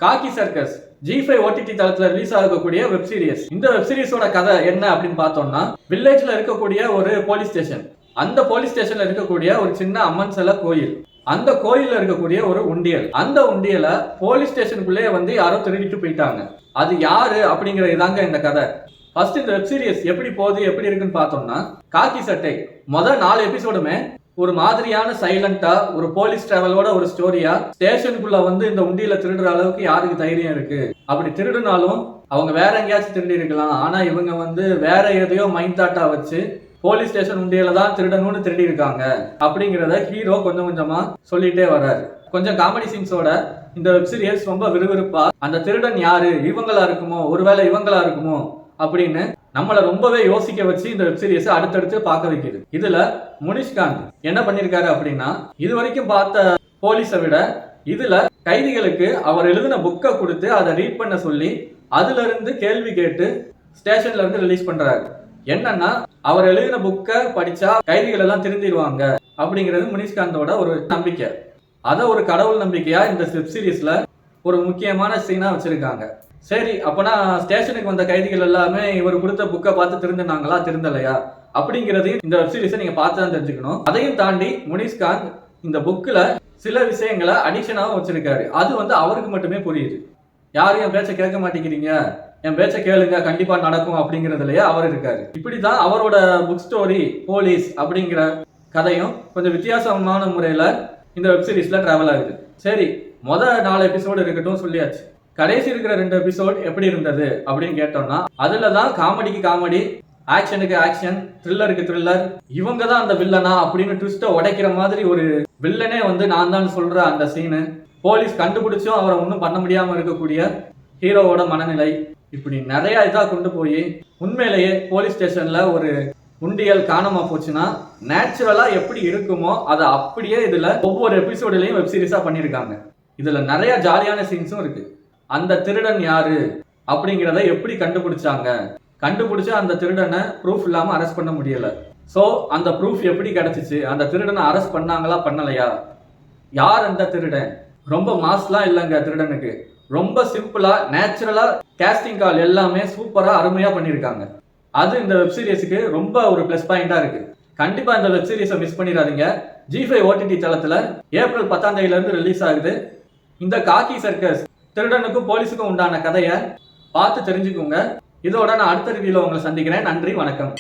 காக்கி circus G5 OTT தளத்துல release ஆகக்கூடிய web series. இந்த வெப் சீரிஸோட கதை என்ன அப்படின்னு பார்த்தோம்னா, வில்லேஜ்ல இருக்கக்கூடிய ஒரு போலீஸ் ஸ்டேஷன். அந்த போலீஸ் ஸ்டேஷன்ல இருக்கக்கூடிய ஒரு சின்ன அம்மன் சிலை கோயில். அந்த கோயில்ல இருக்கக்கூடிய ஒரு உண்டியல். அந்த உண்டியல போலீஸ் ஸ்டேஷனுக்குள்ளே வந்து யாரோ திருடிட்டு போயிட்டாங்க. அது யாரு அப்படிங்கிறது தாங்க இந்த கதை. ஃபர்ஸ்ட் இந்த வெப் சீரிஸ் எப்படி போகுது எப்படி இருக்குன்னு பார்த்தோம்னா, காக்கி சட்டை முதல் 4 எபிசோடுமே ஒரு மாதிரியான சைலண்டா ஒரு போலீஸ் டிராவலோட ஒரு ஸ்டோரியா ஸ்டேஷனுக்குள்ள வந்து இந்த உண்டியில திருடுற அளவுக்கு யாருக்கு தைரியம் இருக்கு. அப்படி திருடுனாலும் அவங்க வேற எங்கேயாச்சும் திருடி இருக்கலாம். ஆனா இவங்க வந்து வேற எதையோ மைண்ட் தாட்டா வச்சு போலீஸ் ஸ்டேஷன் உண்டியில தான் திருடணும்னு திருடி இருக்காங்க அப்படிங்கிறத ஹீரோ கொஞ்சம் கொஞ்சமா சொல்லிட்டே வர்றாரு. கொஞ்சம் காமெடி சீன்ஸோட இந்த வெப் சீரிஸ் ரொம்ப விறுவிறுப்பா அந்த திருடன் யாரு, இவங்களா இருக்குமோ, ஒருவேளை இவங்களா இருக்குமோ அப்படின்னு நம்மள ரொம்பவே யோசிக்க வச்சு இந்த வெப் சீரிஸ் அடுத்தடுத்து பார்க்க வைக்குது. இதுல முனிஷ்காந்த் என்ன பண்ணிருக்காரு அப்படின்னா, இது வரைக்கும் பார்த்த போலீஸை விட இதுல கைதிகளுக்கு அவர் எழுதின புக்கை கொடுத்து அதை ரீட் பண்ண சொல்லி அதுல இருந்து கேள்வி கேட்டு ஸ்டேஷன்ல இருந்து ரிலீஸ் பண்றாரு. என்னன்னா, அவர் எழுதின புக்கை படிச்சா கைதிகள் எல்லாம் திருந்திடுவாங்க அப்படிங்கிறது முனிஷ்காந்தோட ஒரு நம்பிக்கை. அதை ஒரு கடவுள் நம்பிக்கையா இந்த வெப் சீரிஸ்ல ஒரு முக்கியமான சீனா வச்சிருக்காங்க. சரி, அப்பனா ஸ்டேஷனுக்கு வந்த கைதிகள் எல்லாமே இவர் கொடுத்த புக்கை பார்த்து திருந்தினாங்களா திருந்தலையா அப்படிங்கிறதையும் இந்த வெப் சீரிஸை நீங்க பார்த்து தான் தெரிஞ்சுக்கணும். அதையும் தாண்டி முனிஷ்காந்த் இந்த புக்ல சில விஷயங்களை அடிஷனாவும் வச்சிருக்காரு. அது வந்து அவருக்கு மட்டுமே புரியுது. யாரும் என் பேச்சை கேட்க மாட்டேங்கிறீங்க, என் பேச்சை கேளுங்க, கண்டிப்பா நடக்கும் அப்படிங்கிறதுலயே அவர் இருக்காரு. இப்படிதான் அவரோட புக் ஸ்டோரி போலீஸ் அப்படிங்கிற கதையும் கொஞ்சம் வித்தியாசமான முறையில இந்த வெப் சீரிஸ்ல டிராவல் ஆகுது. சரி, முதல் 4 எபிசோடு இருக்கட்டும் சொல்லியாச்சு. கடைசி இருக்கிற 2 எபிசோட் எப்படி இருந்தது அப்படின்னு கேட்டோம்னா, அதுலதான் காமெடிக்கு காமெடி, ஆக்ஷனுக்கு ஆக்ஷன், த்ரில்லருக்கு த்ரில்லர், இவங்க தான் அந்த வில்லனா அப்படின்னு ட்விஸ்ட உடைக்கிற மாதிரி ஒரு வில்லனே வந்து நான் தான் சொல்ற அந்த சீனு, போலீஸ் கண்டுபிடிச்சும் அவரை ஒன்றும் பண்ண முடியாம இருக்கக்கூடிய ஹீரோவோட மனநிலை, இப்படி நிறைய இதா கொண்டு போய் உண்மையிலேயே போலீஸ் ஸ்டேஷன்ல ஒரு உண்டியல் காணாம போச்சுன்னா நேச்சுரலா எப்படி இருக்குமோ அதை அப்படியே இதுல ஒவ்வொரு எபிசோட்லயும் வெப் சீரிஸா பண்ணியிருக்காங்க. இதுல நிறைய ஜாலியான சீன்ஸும் இருக்கு. அந்த திருடன் யாரு அப்படிங்கிறத எப்படி கண்டுபிடிச்சாங்க, கண்டுபிடிச்சு அந்த திருடனை ப்ரூஃப் இல்லாம அரெஸ்ட் பண்ண முடியல. சோ அந்த ப்ரூஃப் எப்படி கிடைச்சிச்சு, அந்த திருடனை அரெஸ்ட் பண்ணாங்களா பண்ணலையா, யார் அந்த திருடன், ரொம்ப மாஸ்லாம் இல்லைங்க திருடனுக்கு, ரொம்ப சிம்பிளா நேச்சுரலா கேஸ்டிங் கால் எல்லாமே சூப்பரா அருமையா பண்ணியிருக்காங்க. அது இந்த வெப் சீரிஸுக்கு ரொம்ப ஒரு பிளஸ் பாயிண்டா இருக்கு. கண்டிப்பா இந்த வெப் சீரிஸை மிஸ் பண்ணிடாதீங்க. G5 OTT தளத்துல ஏப்ரல் 10ஆம் தேதியில இருந்து ரிலீஸ் ஆகுது. இந்த காக்கி சர்க்கஸ் திருடனுக்கும் போலீஸுக்கும் உண்டான கதையை பார்த்து தெரிஞ்சுக்கோங்க. இதோட நான் அடுத்த ரிவ்யூல உங்களை சந்திக்கிறேன். நன்றி, வணக்கம்.